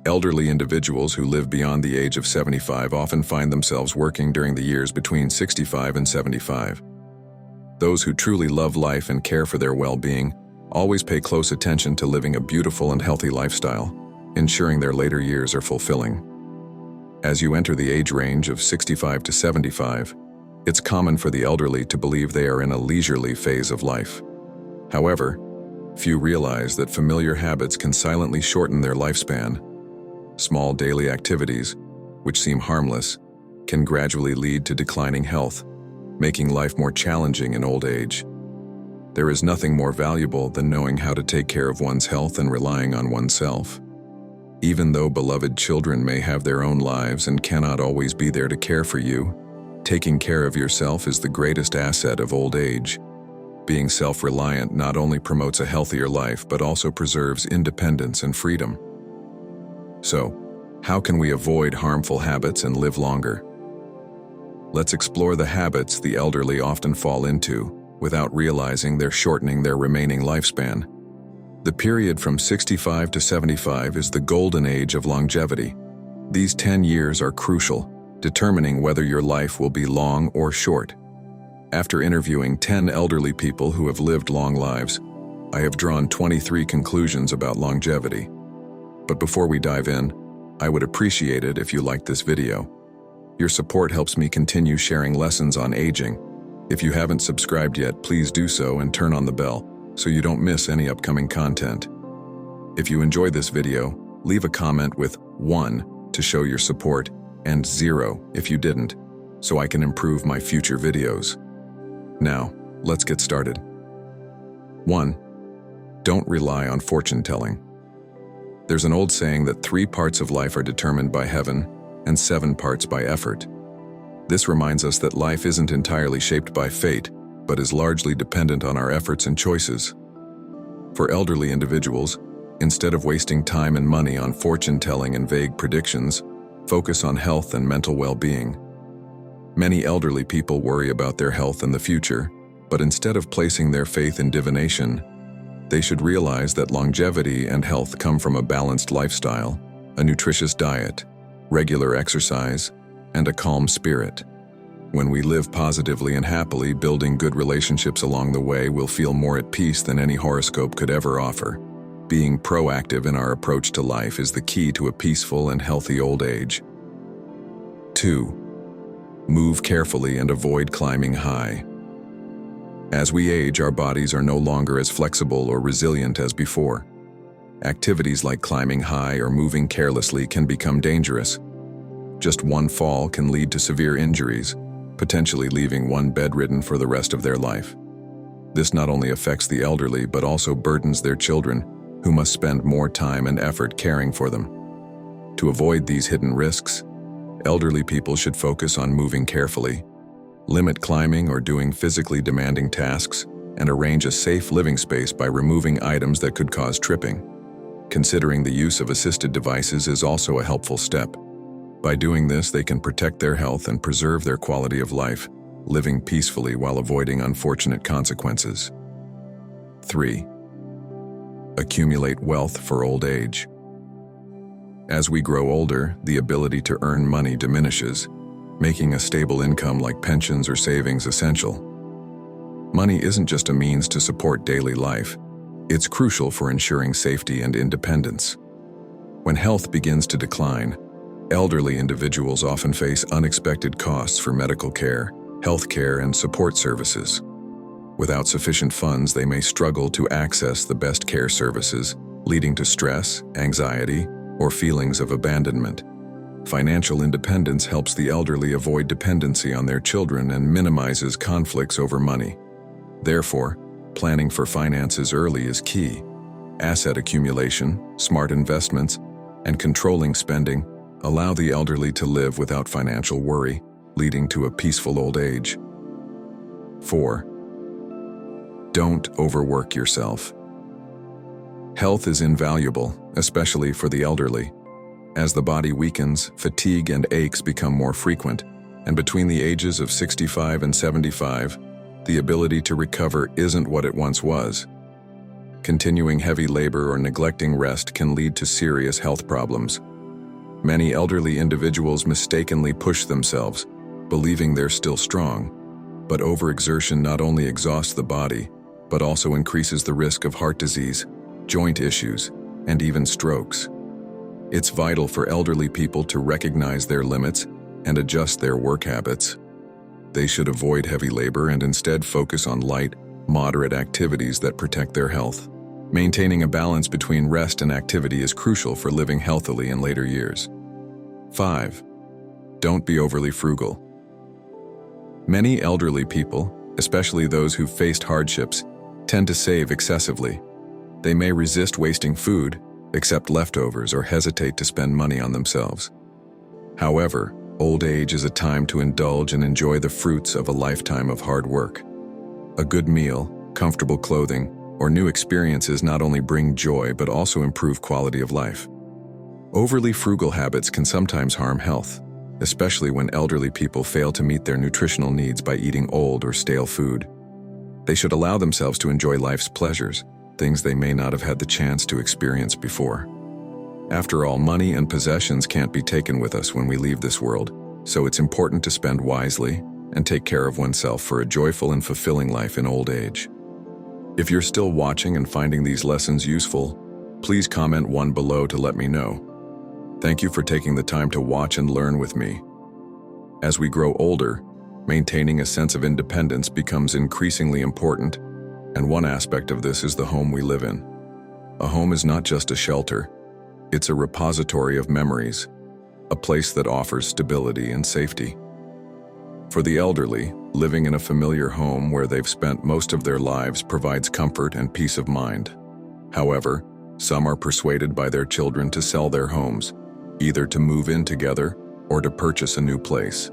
Elderly individuals who live beyond the age of 75 often find themselves working during the years between 65 and 75. Those who truly love life and care for their well-being always pay close attention to living a beautiful and healthy lifestyle, ensuring their later years are fulfilling. As you enter the age range of 65 to 75, it's common for the elderly to believe they are in a leisurely phase of life. However, few realize that familiar habits can silently shorten their lifespan. Small daily activities, which seem harmless, can gradually lead to declining health, making life more challenging in old age. There is nothing more valuable than knowing how to take care of one's health and relying on oneself. Even though beloved children may have their own lives and cannot always be there to care for you, taking care of yourself is the greatest asset of old age. Being self-reliant not only promotes a healthier life but also preserves independence and freedom. So, how can we avoid harmful habits and live longer? Let's explore the habits the elderly often fall into without realizing they're shortening their remaining lifespan. The period from 65 to 75 is the golden age of longevity. These 10 years are crucial, determining whether your life will be long or short. After interviewing 10 elderly people who have lived long lives, I have drawn 23 conclusions about longevity. But before we dive in, I would appreciate it if you liked this video. Your support helps me continue sharing lessons on aging. If you haven't subscribed yet, please do so and turn on the bell so you don't miss any upcoming content. If you enjoyed this video, leave a comment with 1 to show your support and 0 if you didn't, so I can improve my future videos. Now, let's get started. 1. Don't rely on fortune telling. There's an old saying that 3 parts of life are determined by heaven and 7 parts by effort. This reminds us that life isn't entirely shaped by fate, but is largely dependent on our efforts and choices. For elderly individuals, instead of wasting time and money on fortune-telling and vague predictions, focus on health and mental well-being. Many elderly people worry about their health in the future, but instead of placing their faith in divination, they should realize that longevity and health come from a balanced lifestyle, a nutritious diet, regular exercise, and a calm spirit. When we live positively and happily, building good relationships along the way, we'll feel more at peace than any horoscope could ever offer. Being proactive in our approach to life is the key to a peaceful and healthy old age. 2. Move carefully and avoid climbing high. As we age, our bodies are no longer as flexible or resilient as before. Activities like climbing high or moving carelessly can become dangerous. Just one fall can lead to severe injuries, potentially leaving one bedridden for the rest of their life. This not only affects the elderly but also burdens their children, who must spend more time and effort caring for them. To avoid these hidden risks, elderly people should focus on moving carefully, limit climbing or doing physically demanding tasks, and arrange a safe living space by removing items that could cause tripping. Considering the use of assisted devices is also a helpful step. By doing this, they can protect their health and preserve their quality of life, living peacefully while avoiding unfortunate consequences. 3. Accumulate wealth for old age. As we grow older, the ability to earn money diminishes, making a stable income like pensions or savings essential. Money isn't just a means to support daily life, it's crucial for ensuring safety and independence. When health begins to decline, elderly individuals often face unexpected costs for medical care, health care, and support services. Without sufficient funds, they may struggle to access the best care services, leading to stress, anxiety, or feelings of abandonment. Financial independence helps the elderly avoid dependency on their children and minimizes conflicts over money. Therefore, planning for finances early is key. Asset accumulation, smart investments, and controlling spending allow the elderly to live without financial worry, leading to a peaceful old age. 4. Don't overwork yourself. Health is invaluable, especially for the elderly. As the body weakens, fatigue and aches become more frequent, and between the ages of 65 and 75, the ability to recover isn't what it once was. Continuing heavy labor or neglecting rest can lead to serious health problems, Many elderly individuals mistakenly push themselves, believing they're still strong. But overexertion not only exhausts the body, but also increases the risk of heart disease, joint issues, and even strokes. It's vital for elderly people to recognize their limits and adjust their work habits. They should avoid heavy labor and instead focus on light, moderate activities that protect their health. Maintaining a balance between rest and activity is crucial for living healthily in later years. 5. Don't be overly frugal. Many elderly people, especially those who've faced hardships, tend to save excessively. They may resist wasting food, accept leftovers, or hesitate to spend money on themselves. However, old age is a time to indulge and enjoy the fruits of a lifetime of hard work. A good meal, comfortable clothing, or new experiences not only bring joy but also improve quality of life. Overly frugal habits can sometimes harm health, especially when elderly people fail to meet their nutritional needs by eating old or stale food. They should allow themselves to enjoy life's pleasures, things they may not have had the chance to experience before. After all, money and possessions can't be taken with us when we leave this world, so it's important to spend wisely and take care of oneself for a joyful and fulfilling life in old age. If you're still watching and finding these lessons useful, please comment one below to let me know. Thank you for taking the time to watch and learn with me. As we grow older, maintaining a sense of independence becomes increasingly important, and one aspect of this is the home we live in. A home is not just a shelter, it's a repository of memories, a place that offers stability and safety. For the elderly, living in a familiar home where they've spent most of their lives provides comfort and peace of mind. However, some are persuaded by their children to sell their homes, either to move in together or to purchase a new place.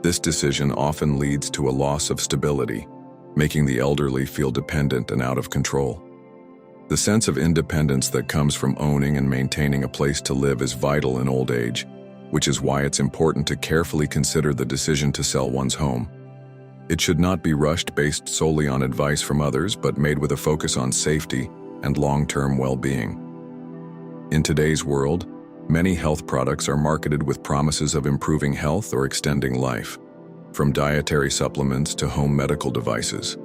This decision often leads to a loss of stability, making the elderly feel dependent and out of control. The sense of independence that comes from owning and maintaining a place to live is vital in old age, which is why it's important to carefully consider the decision to sell one's home. It should not be rushed based solely on advice from others, but made with a focus on safety and long-term well-being. In today's world, many health products are marketed with promises of improving health or extending life, from dietary supplements to home medical devices.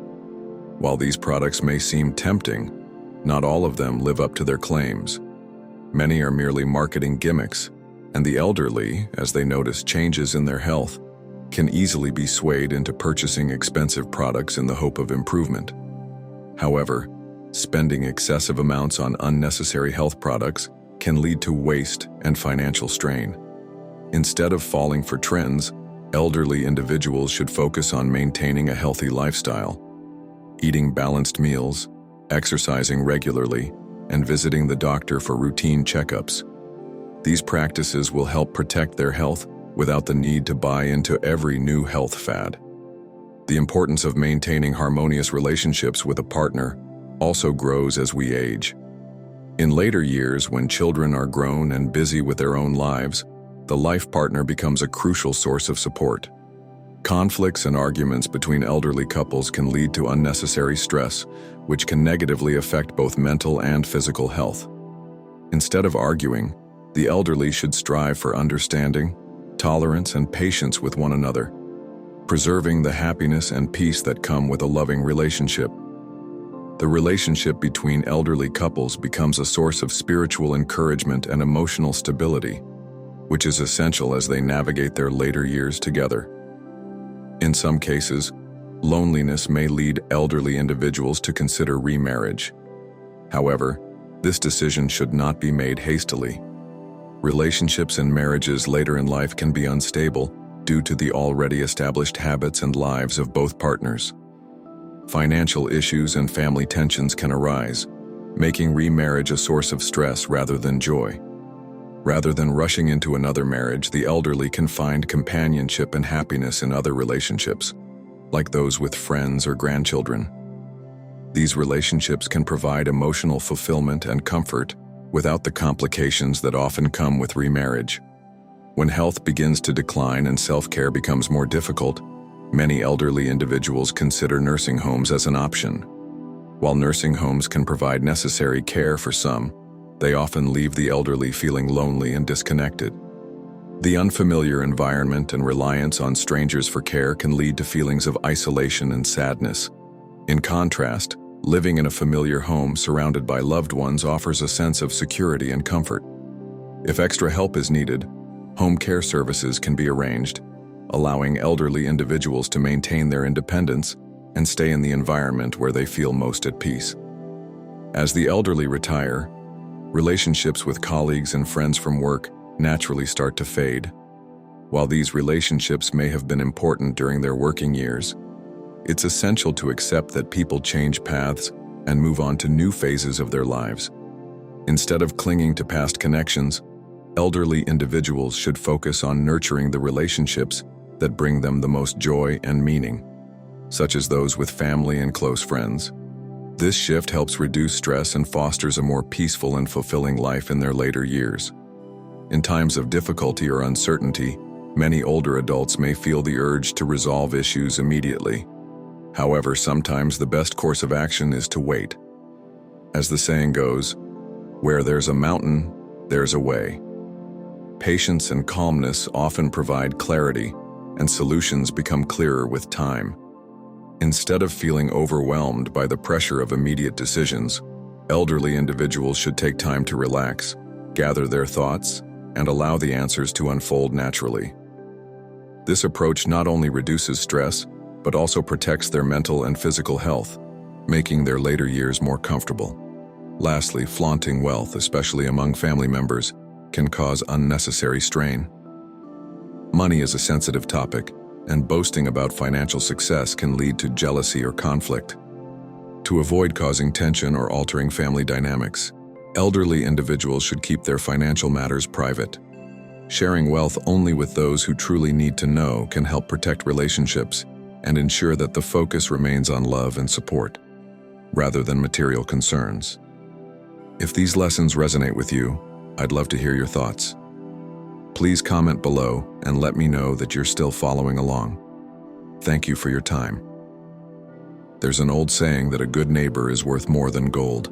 While these products may seem tempting, not all of them live up to their claims. Many are merely marketing gimmicks, and the elderly, as they notice changes in their health, can easily be swayed into purchasing expensive products in the hope of improvement. However, spending excessive amounts on unnecessary health products can lead to waste and financial strain. Instead of falling for trends, elderly individuals should focus on maintaining a healthy lifestyle, eating balanced meals, exercising regularly, and visiting the doctor for routine checkups. These practices will help protect their health without the need to buy into every new health fad. The importance of maintaining harmonious relationships with a partner also grows as we age. In later years, when children are grown and busy with their own lives, the life partner becomes a crucial source of support. Conflicts and arguments between elderly couples can lead to unnecessary stress, which can negatively affect both mental and physical health. Instead of arguing, the elderly should strive for understanding, tolerance, and patience with one another, preserving the happiness and peace that come with a loving relationship. The relationship between elderly couples becomes a source of spiritual encouragement and emotional stability, which is essential as they navigate their later years together. In some cases, loneliness may lead elderly individuals to consider remarriage. However, this decision should not be made hastily. Relationships and marriages later in life can be unstable due to the already established habits and lives of both partners. Financial issues and family tensions can arise, making remarriage a source of stress rather than joy. Rather than rushing into another marriage, the elderly can find companionship and happiness in other relationships, like those with friends or grandchildren. These relationships can provide emotional fulfillment and comfort without the complications that often come with remarriage. When health begins to decline and self-care becomes more difficult, many elderly individuals consider nursing homes as an option. While nursing homes can provide necessary care for some, They often leave the elderly feeling lonely and disconnected. The unfamiliar environment and reliance on strangers for care can lead to feelings of isolation and sadness. In contrast, living in a familiar home surrounded by loved ones offers a sense of security and comfort. If extra help is needed, home care services can be arranged, allowing elderly individuals to maintain their independence and stay in the environment where they feel most at peace. As the elderly retire, relationships with colleagues and friends from work naturally start to fade. While these relationships may have been important during their working years, it's essential to accept that people change paths and move on to new phases of their lives. Instead of clinging to past connections, elderly individuals should focus on nurturing the relationships that bring them the most joy and meaning, such as those with family and close friends. This shift helps reduce stress and fosters a more peaceful and fulfilling life in their later years. In times of difficulty or uncertainty, many older adults may feel the urge to resolve issues immediately. However, sometimes the best course of action is to wait. As the saying goes, where there's a mountain, there's a way. Patience and calmness often provide clarity, and solutions become clearer with time. Instead of feeling overwhelmed by the pressure of immediate decisions, elderly individuals should take time to relax, gather their thoughts, and allow the answers to unfold naturally. This approach not only reduces stress, but also protects their mental and physical health, making their later years more comfortable. Lastly, flaunting wealth, especially among family members, can cause unnecessary strain. Money is a sensitive topic, and boasting about financial success can lead to jealousy or conflict. To avoid causing tension or altering family dynamics, elderly individuals should keep their financial matters private. Sharing wealth only with those who truly need to know can help protect relationships and ensure that the focus remains on love and support, rather than material concerns. If these lessons resonate with you, I'd love to hear your thoughts. Please comment below and let me know that you're still following along. Thank you for your time. There's an old saying that a good neighbor is worth more than gold,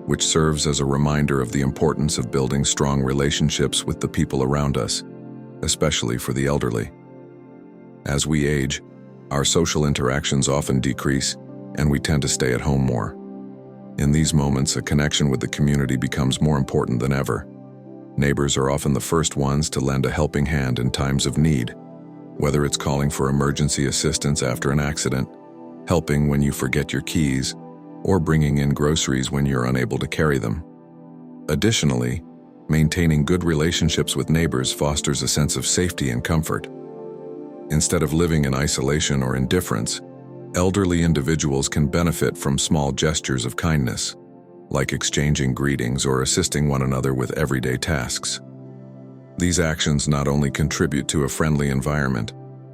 which serves as a reminder of the importance of building strong relationships with the people around us, especially for the elderly. As we age, our social interactions often decrease, and we tend to stay at home more. In these moments, a connection with the community becomes more important than ever. Neighbors are often the first ones to lend a helping hand in times of need, whether it's calling for emergency assistance after an accident, helping when you forget your keys, or bringing in groceries when you're unable to carry them. Additionally, maintaining good relationships with neighbors fosters a sense of safety and comfort. Instead of living in isolation or indifference, elderly individuals can benefit from small gestures of kindness, like exchanging greetings or assisting one another with everyday tasks. These actions not only contribute to a friendly environment,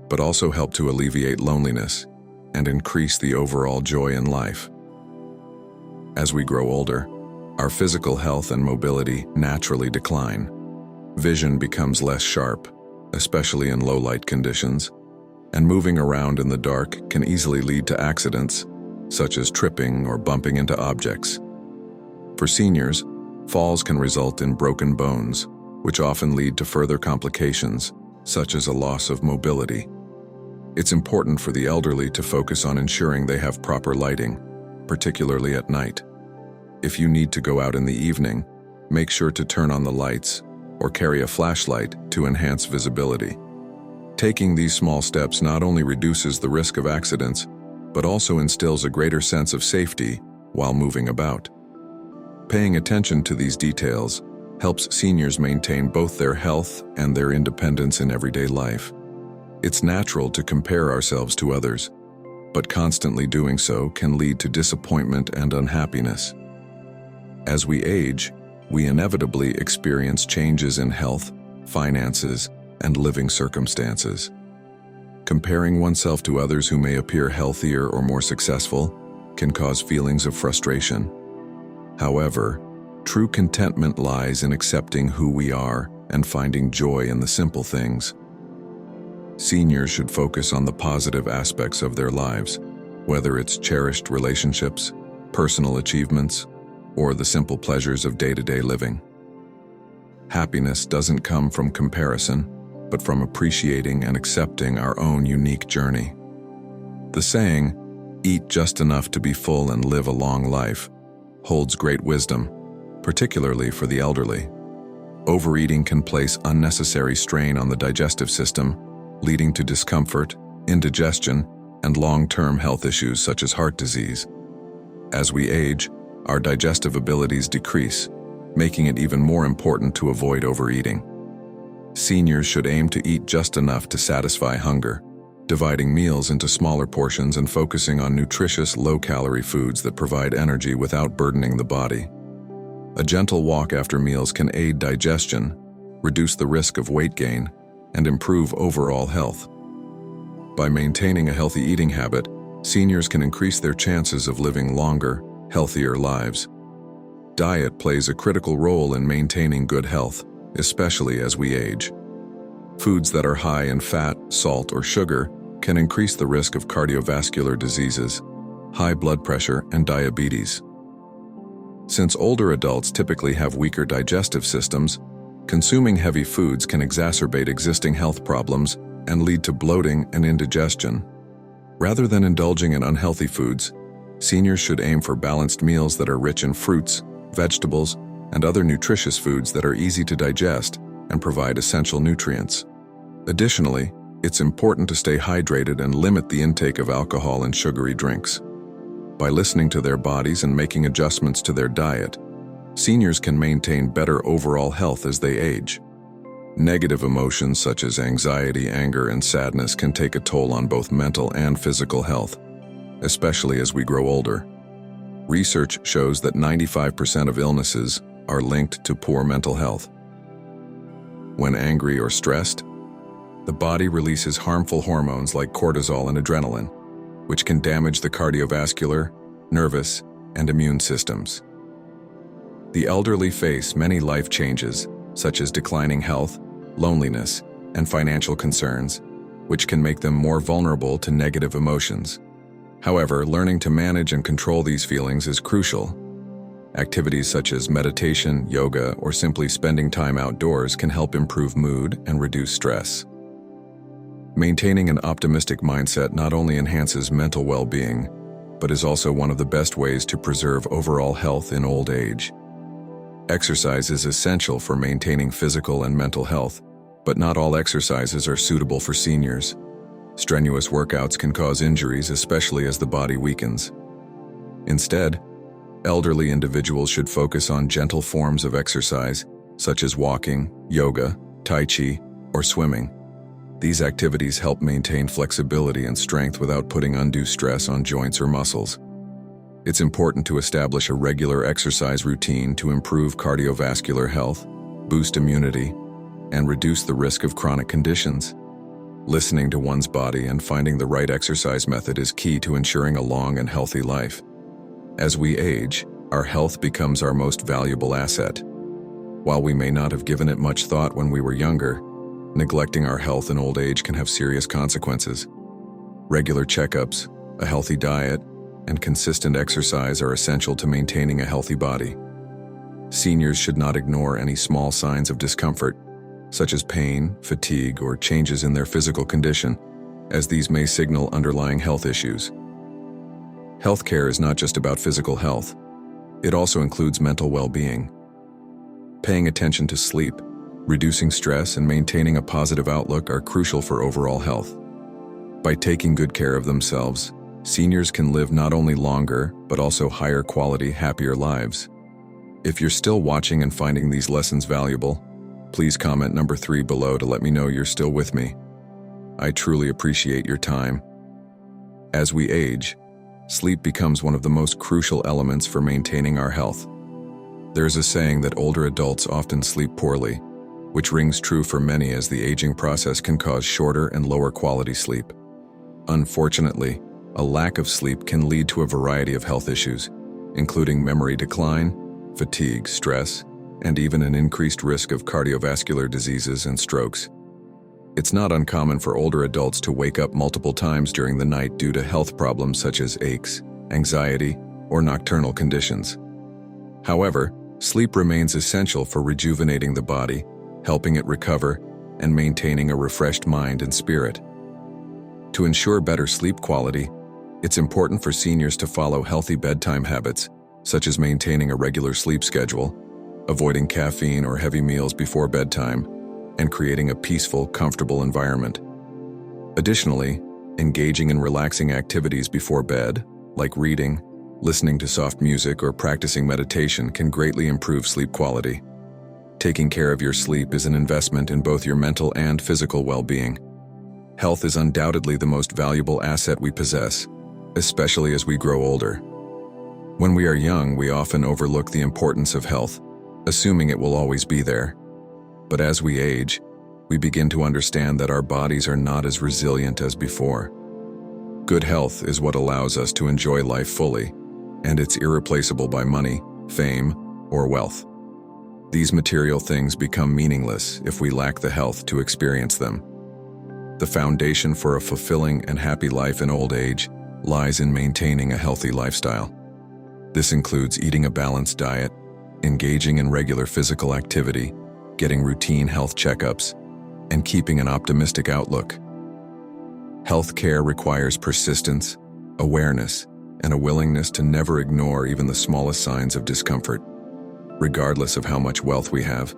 but also help to alleviate loneliness and increase the overall joy in life. As we grow older, our physical health and mobility naturally decline. Vision becomes less sharp, especially in low-light conditions, and moving around in the dark can easily lead to accidents, such as tripping or bumping into objects. For seniors, falls can result in broken bones, which often lead to further complications, such as a loss of mobility. It's important for the elderly to focus on ensuring they have proper lighting, particularly at night. If you need to go out in the evening, make sure to turn on the lights or carry a flashlight to enhance visibility. Taking these small steps not only reduces the risk of accidents, but also instills a greater sense of safety while moving about. Paying attention to these details helps seniors maintain both their health and their independence in everyday life. It's natural to compare ourselves to others, but constantly doing so can lead to disappointment and unhappiness. As we age, we inevitably experience changes in health, finances, and living circumstances. Comparing oneself to others who may appear healthier or more successful can cause feelings of frustration. However, true contentment lies in accepting who we are and finding joy in the simple things. Seniors should focus on the positive aspects of their lives, whether it's cherished relationships, personal achievements, or the simple pleasures of day-to-day living. Happiness doesn't come from comparison, but from appreciating and accepting our own unique journey. The saying, "Eat just enough to be full and live a long life," holds great wisdom, particularly for the elderly. Overeating can place unnecessary strain on the digestive system, leading to discomfort, indigestion, and long-term health issues such as heart disease. As we age, our digestive abilities decrease, making it even more important to avoid overeating. Seniors should aim to eat just enough to satisfy hunger, dividing meals into smaller portions and focusing on nutritious, low-calorie foods that provide energy without burdening the body. A gentle walk after meals can aid digestion, reduce the risk of weight gain, and improve overall health. By maintaining a healthy eating habit, seniors can increase their chances of living longer, healthier lives. Diet plays a critical role in maintaining good health, especially as we age. Foods that are high in fat, salt, or sugar can increase the risk of cardiovascular diseases, high blood pressure, and diabetes. Since older adults typically have weaker digestive systems, consuming heavy foods can exacerbate existing health problems and lead to bloating and indigestion. Rather than indulging in unhealthy foods, seniors should aim for balanced meals that are rich in fruits, vegetables, and other nutritious foods that are easy to digest and provide essential nutrients. Additionally, it's important to stay hydrated and limit the intake of alcohol and sugary drinks. By listening to their bodies and making adjustments to their diet, seniors can maintain better overall health as they age. Negative emotions such as anxiety, anger, and sadness can take a toll on both mental and physical health, especially as we grow older. Research shows that 95% of illnesses are linked to poor mental health. When angry or stressed, the body releases harmful hormones like cortisol and adrenaline, which can damage the cardiovascular, nervous, and immune systems. The elderly face many life changes, such as declining health, loneliness, and financial concerns, which can make them more vulnerable to negative emotions. However, learning to manage and control these feelings is crucial. Activities such as meditation, yoga, or simply spending time outdoors can help improve mood and reduce stress. Maintaining an optimistic mindset not only enhances mental well-being, but is also one of the best ways to preserve overall health in old age. Exercise is essential for maintaining physical and mental health, but not all exercises are suitable for seniors. Strenuous workouts can cause injuries, especially as the body weakens. Instead, elderly individuals should focus on gentle forms of exercise, such as walking, yoga, tai chi, or swimming. These activities help maintain flexibility and strength without putting undue stress on joints or muscles. It's important to establish a regular exercise routine to improve cardiovascular health, boost immunity, and reduce the risk of chronic conditions. Listening to one's body and finding the right exercise method is key to ensuring a long and healthy life. As we age, our health becomes our most valuable asset. While we may not have given it much thought when we were younger, neglecting our health in old age can have serious consequences. Regular checkups, a healthy diet, and consistent exercise are essential to maintaining a healthy body. Seniors should not ignore any small signs of discomfort, such as pain, fatigue, or changes in their physical condition, as these may signal underlying health issues. Healthcare is not just about physical health. It also includes mental well-being. Paying attention to sleep, reducing stress, and maintaining a positive outlook are crucial for overall health. By taking good care of themselves, seniors can live not only longer, but also higher quality, happier lives. If you're still watching and finding these lessons valuable, please comment number 3 below to let me know you're still with me. I truly appreciate your time. As we age, sleep becomes one of the most crucial elements for maintaining our health. There's a saying that older adults often sleep poorly, which rings true for many as the aging process can cause shorter and lower quality sleep. Unfortunately, a lack of sleep can lead to a variety of health issues, including memory decline, fatigue, stress, and even an increased risk of cardiovascular diseases and strokes. It's not uncommon for older adults to wake up multiple times during the night due to health problems such as aches, anxiety, or nocturnal conditions. However, sleep remains essential for rejuvenating the body, helping it recover, and maintaining a refreshed mind and spirit. To ensure better sleep quality, it's important for seniors to follow healthy bedtime habits, such as maintaining a regular sleep schedule, avoiding caffeine or heavy meals before bedtime, and creating a peaceful, comfortable environment. Additionally, engaging in relaxing activities before bed, like reading, listening to soft music, or practicing meditation, can greatly improve sleep quality. Taking care of your sleep is an investment in both your mental and physical well-being. Health is undoubtedly the most valuable asset we possess, especially as we grow older. When we are young, we often overlook the importance of health, assuming it will always be there. But as we age, we begin to understand that our bodies are not as resilient as before. Good health is what allows us to enjoy life fully, and it's irreplaceable by money, fame, or wealth. These material things become meaningless if we lack the health to experience them. The foundation for a fulfilling and happy life in old age lies in maintaining a healthy lifestyle. This includes eating a balanced diet, engaging in regular physical activity, getting routine health checkups, and keeping an optimistic outlook. Health care requires persistence, awareness, and a willingness to never ignore even the smallest signs of discomfort. Regardless of how much wealth we have,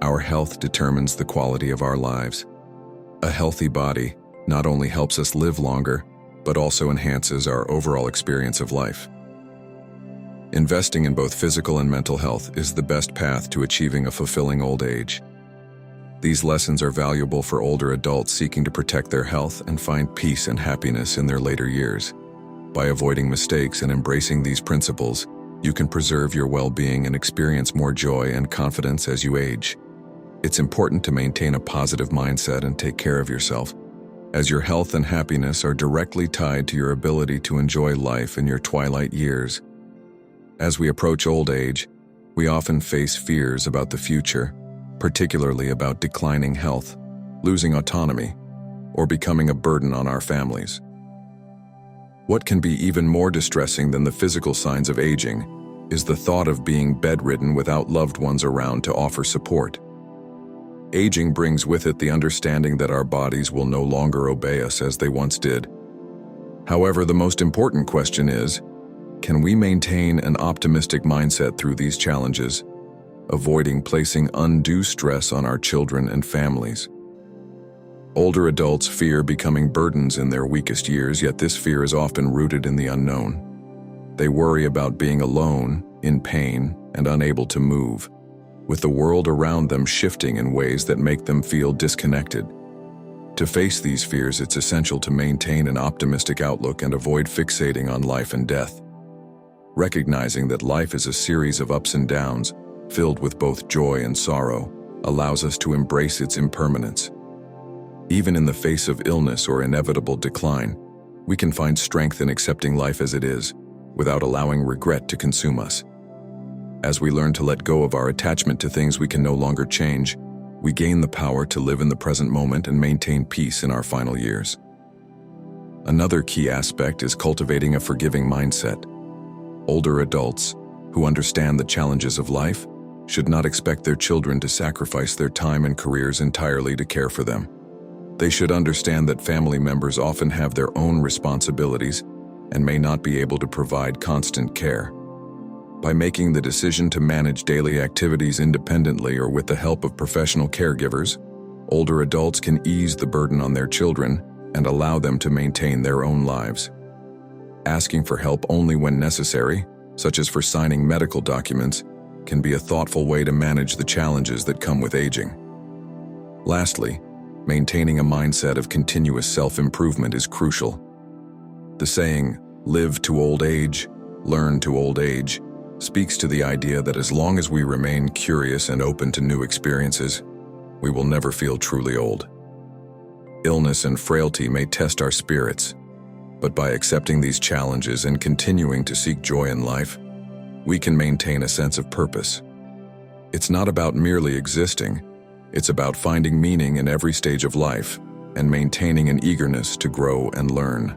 our health determines the quality of our lives. A healthy body not only helps us live longer, but also enhances our overall experience of life. Investing in both physical and mental health is the best path to achieving a fulfilling old age. These lessons are valuable for older adults seeking to protect their health and find peace and happiness in their later years. By avoiding mistakes and embracing these principles, you can preserve your well-being and experience more joy and confidence as you age. It's important to maintain a positive mindset and take care of yourself, as your health and happiness are directly tied to your ability to enjoy life in your twilight years. As we approach old age, we often face fears about the future, particularly about declining health, losing autonomy, or becoming a burden on our families. What can be even more distressing than the physical signs of aging is the thought of being bedridden without loved ones around to offer support. Aging brings with it the understanding that our bodies will no longer obey us as they once did. However, the most important question is, can we maintain an optimistic mindset through these challenges, avoiding placing undue stress on our children and families? Older adults fear becoming burdens in their weakest years, yet this fear is often rooted in the unknown. They worry about being alone, in pain, and unable to move, with the world around them shifting in ways that make them feel disconnected. To face these fears, it's essential to maintain an optimistic outlook and avoid fixating on life and death. Recognizing that life is a series of ups and downs, filled with both joy and sorrow, allows us to embrace its impermanence. Even in the face of illness or inevitable decline, we can find strength in accepting life as it is, without allowing regret to consume us. As we learn to let go of our attachment to things we can no longer change, we gain the power to live in the present moment and maintain peace in our final years. Another key aspect is cultivating a forgiving mindset. Older adults, who understand the challenges of life, should not expect their children to sacrifice their time and careers entirely to care for them. They should understand that family members often have their own responsibilities and may not be able to provide constant care. By making the decision to manage daily activities independently or with the help of professional caregivers, older adults can ease the burden on their children and allow them to maintain their own lives. Asking for help only when necessary, such as for signing medical documents, can be a thoughtful way to manage the challenges that come with aging. Lastly, maintaining a mindset of continuous self-improvement is crucial. The saying, "Live to old age, learn to old age," speaks to the idea that as long as we remain curious and open to new experiences, we will never feel truly old. Illness and frailty may test our spirits, but by accepting these challenges and continuing to seek joy in life, we can maintain a sense of purpose. It's not about merely existing, it's about finding meaning in every stage of life and maintaining an eagerness to grow and learn.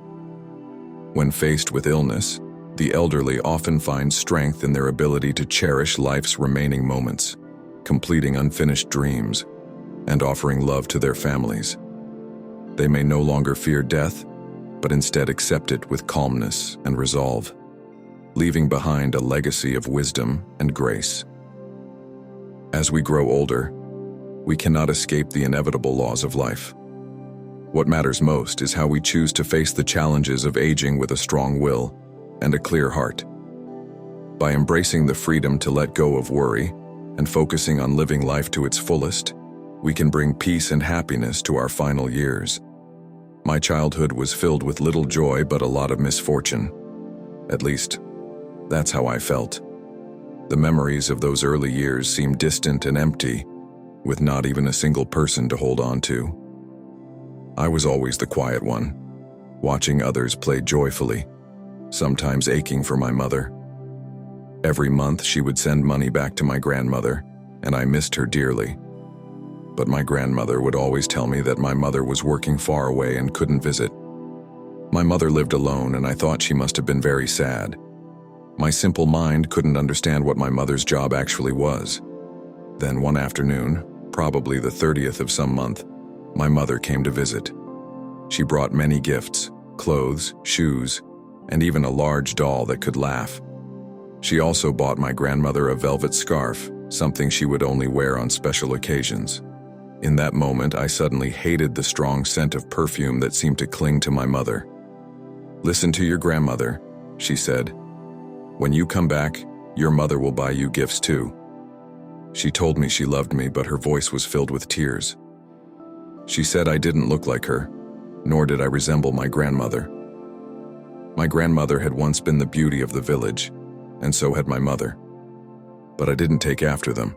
When faced with illness, The elderly often find strength in their ability to cherish life's remaining moments, completing unfinished dreams, and offering love to their families. They may no longer fear death, but instead accept it with calmness and resolve, leaving behind a legacy of wisdom and grace. As we grow older, we cannot escape the inevitable laws of life. What matters most is how we choose to face the challenges of aging with a strong will and a clear heart. By embracing the freedom to let go of worry and focusing on living life to its fullest, we can bring peace and happiness to our final years. My childhood was filled with little joy but a lot of misfortune. At least, that's how I felt. The memories of those early years seem distant and empty, with not even a single person to hold on to. I was always the quiet one, watching others play joyfully, sometimes aching for my mother. Every month she would send money back to my grandmother, and I missed her dearly. But my grandmother would always tell me that my mother was working far away and couldn't visit. My mother lived alone, and I thought she must have been very sad. My simple mind couldn't understand what my mother's job actually was. Then one afternoon, probably the 30th of some month, my mother came to visit. She brought many gifts, clothes, shoes, and even a large doll that could laugh. She also bought my grandmother a velvet scarf, something she would only wear on special occasions. In that moment, I suddenly hated the strong scent of perfume that seemed to cling to my mother. "Listen to your grandmother," she said. "When you come back, your mother will buy you gifts too." She told me she loved me, but her voice was filled with tears. She said I didn't look like her, nor did I resemble my grandmother. My grandmother had once been the beauty of the village, and so had my mother. But I didn't take after them.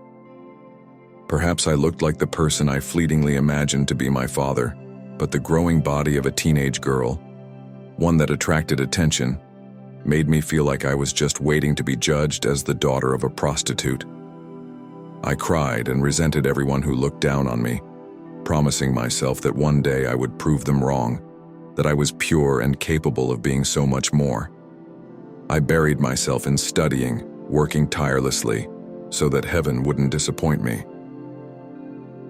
Perhaps I looked like the person I fleetingly imagined to be my father, but the growing body of a teenage girl, one that attracted attention, made me feel like I was just waiting to be judged as the daughter of a prostitute. I cried and resented everyone who looked down on me, promising myself that one day I would prove them wrong, that I was pure and capable of being so much more. I buried myself in studying, working tirelessly, so that heaven wouldn't disappoint me.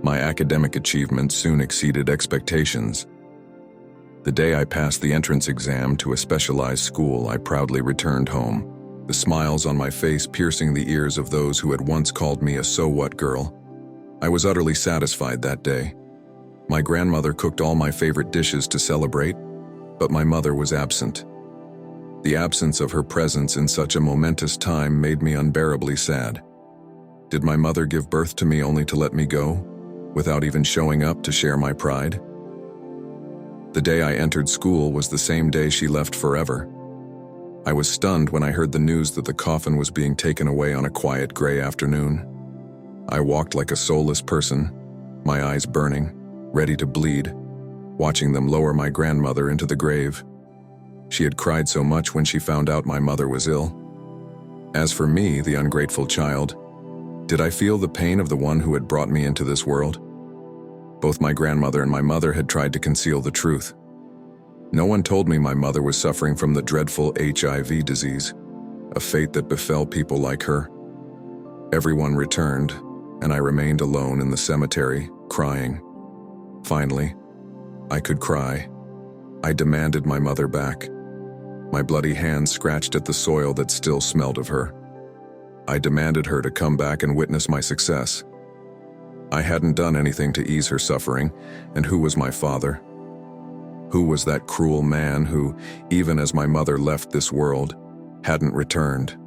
My academic achievements soon exceeded expectations. The day I passed the entrance exam to a specialized school, I proudly returned home, the smiles on my face piercing the ears of those who had once called me a "so what" girl. I was utterly satisfied that day. My grandmother cooked all my favorite dishes to celebrate, but my mother was absent. The absence of her presence in such a momentous time made me unbearably sad. Did my mother give birth to me only to let me go, without even showing up to share my pride? The day I entered school was the same day she left forever. I was stunned when I heard the news that the coffin was being taken away on a quiet gray afternoon. I walked like a soulless person, my eyes burning, ready to bleed, watching them lower my grandmother into the grave. She had cried so much when she found out my mother was ill. As for me, the ungrateful child, did I feel the pain of the one who had brought me into this world? Both my grandmother and my mother had tried to conceal the truth. No one told me my mother was suffering from the dreadful HIV disease, a fate that befell people like her. Everyone returned, and I remained alone in the cemetery, crying. Finally, I could cry. I demanded my mother back. My bloody hands scratched at the soil that still smelled of her. I demanded her to come back and witness my success. I hadn't done anything to ease her suffering, and who was my father? Who was that cruel man who, even as my mother left this world, hadn't returned?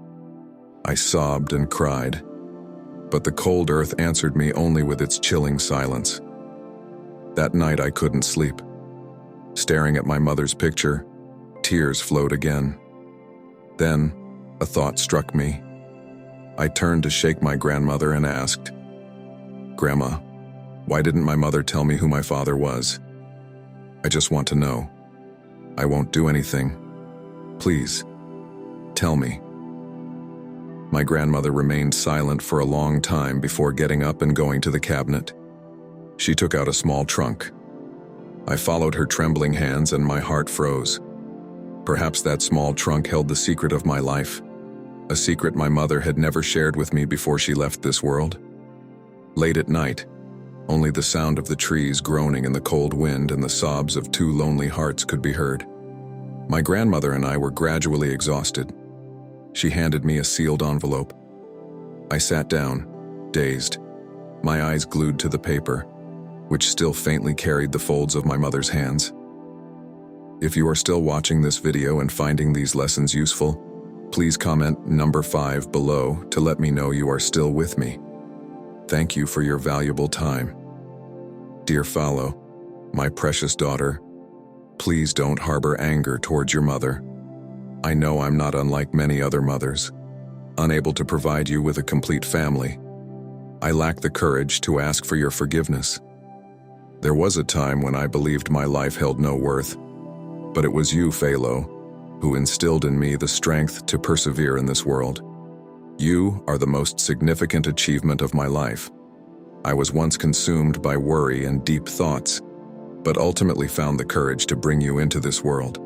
I sobbed and cried, but the cold earth answered me only with its chilling silence. That night I couldn't sleep. Staring at my mother's picture, tears flowed again. Then, a thought struck me. I turned to shake my grandmother and asked, "Grandma, why didn't my mother tell me who my father was? I just want to know. I won't do anything. Please, tell me." My grandmother remained silent for a long time before getting up and going to the cabinet. She took out a small trunk. I followed her trembling hands and my heart froze. Perhaps that small trunk held the secret of my life, a secret my mother had never shared with me before she left this world. Late at night, only the sound of the trees groaning in the cold wind and the sobs of two lonely hearts could be heard. My grandmother and I were gradually exhausted. She handed me a sealed envelope. I sat down, dazed, my eyes glued to the paper, which still faintly carried the folds of my mother's hands. If you are still watching this video and finding these lessons useful, please comment number 5 below to let me know you are still with me. Thank you for your valuable time. Dear Fallow, my precious daughter, please don't harbor anger towards your mother. I know I'm not unlike many other mothers, unable to provide you with a complete family. I lack the courage to ask for your forgiveness. There was a time when I believed my life held no worth, but it was you, Fallow, who instilled in me the strength to persevere in this world. You are the most significant achievement of my life. I was once consumed by worry and deep thoughts, but ultimately found the courage to bring you into this world.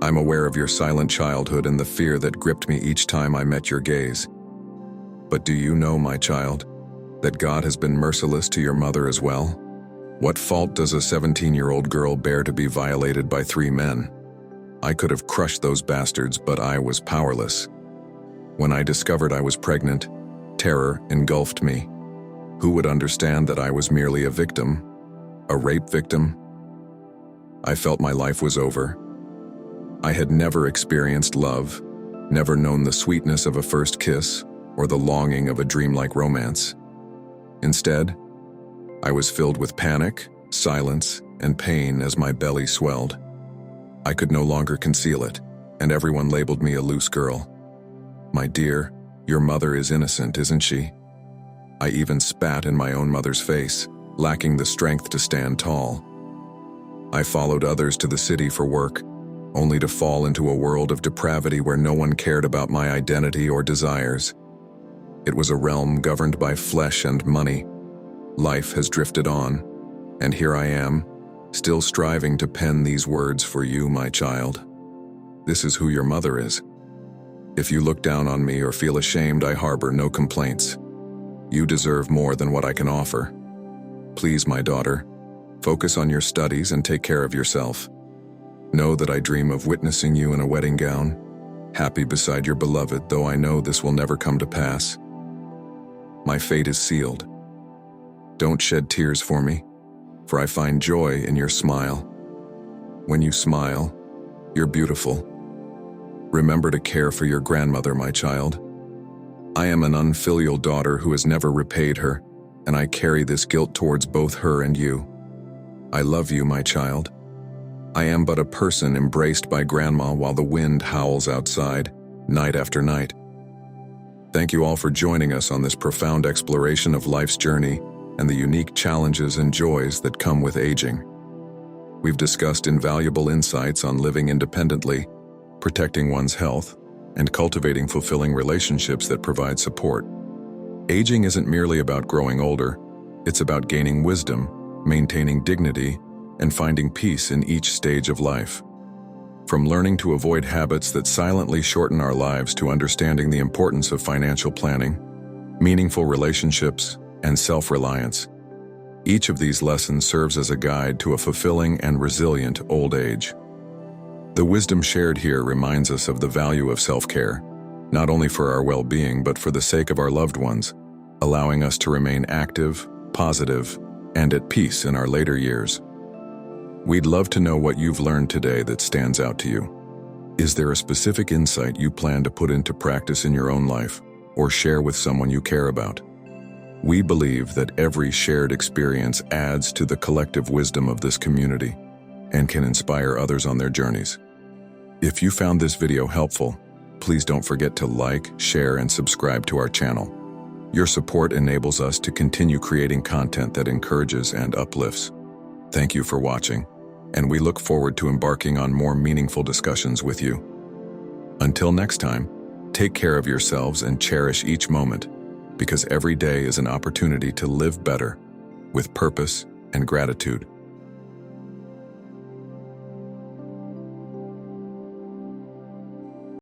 I'm aware of your silent childhood and the fear that gripped me each time I met your gaze. But do you know, my child, that God has been merciless to your mother as well? What fault does a 17-year-old girl bear to be violated by 3 men? I could have crushed those bastards, but I was powerless. When I discovered I was pregnant, terror engulfed me. Who would understand that I was merely a victim, a rape victim? I felt my life was over. I had never experienced love, never known the sweetness of a first kiss or the longing of a dreamlike romance. Instead, I was filled with panic, silence, and pain as my belly swelled. I could no longer conceal it, and everyone labeled me a loose girl. My dear, your mother is innocent, isn't she? I even spat in my own mother's face, lacking the strength to stand tall. I followed others to the city for work, only to fall into a world of depravity where no one cared about my identity or desires. It was a realm governed by flesh and money. Life has drifted on, and here I am, still striving to pen these words for you, my child. This is who your mother is. If you look down on me or feel ashamed, I harbor no complaints. You deserve more than what I can offer. Please, my daughter, focus on your studies and take care of yourself. Know that I dream of witnessing you in a wedding gown, happy beside your beloved, though I know this will never come to pass. My fate is sealed. Don't shed tears for me, for I find joy in your smile. When you smile, you're beautiful. Remember to care for your grandmother, my child. I am an unfilial daughter who has never repaid her, and I carry this guilt towards both her and you. I love you, my child. I am but a person embraced by Grandma while the wind howls outside, night after night. Thank you all for joining us on this profound exploration of life's journey and the unique challenges and joys that come with aging. We've discussed invaluable insights on living independently, protecting one's health, and cultivating fulfilling relationships that provide support. Aging isn't merely about growing older, it's about gaining wisdom, maintaining dignity, and finding peace in each stage of life. From learning to avoid habits that silently shorten our lives to understanding the importance of financial planning, meaningful relationships, and self-reliance, each of these lessons serves as a guide to a fulfilling and resilient old age. The wisdom shared here reminds us of the value of self-care, not only for our well-being but for the sake of our loved ones, allowing us to remain active, positive, and at peace in our later years. We'd love to know what you've learned today that stands out to you. Is there a specific insight you plan to put into practice in your own life or share with someone you care about? We believe that every shared experience adds to the collective wisdom of this community and can inspire others on their journeys. If you found this video helpful, please don't forget to like, share, and subscribe to our channel. Your support enables us to continue creating content that encourages and uplifts. Thank you for watching, and we look forward to embarking on more meaningful discussions with you. Until next time, take care of yourselves and cherish each moment, because every day is an opportunity to live better, with purpose and gratitude.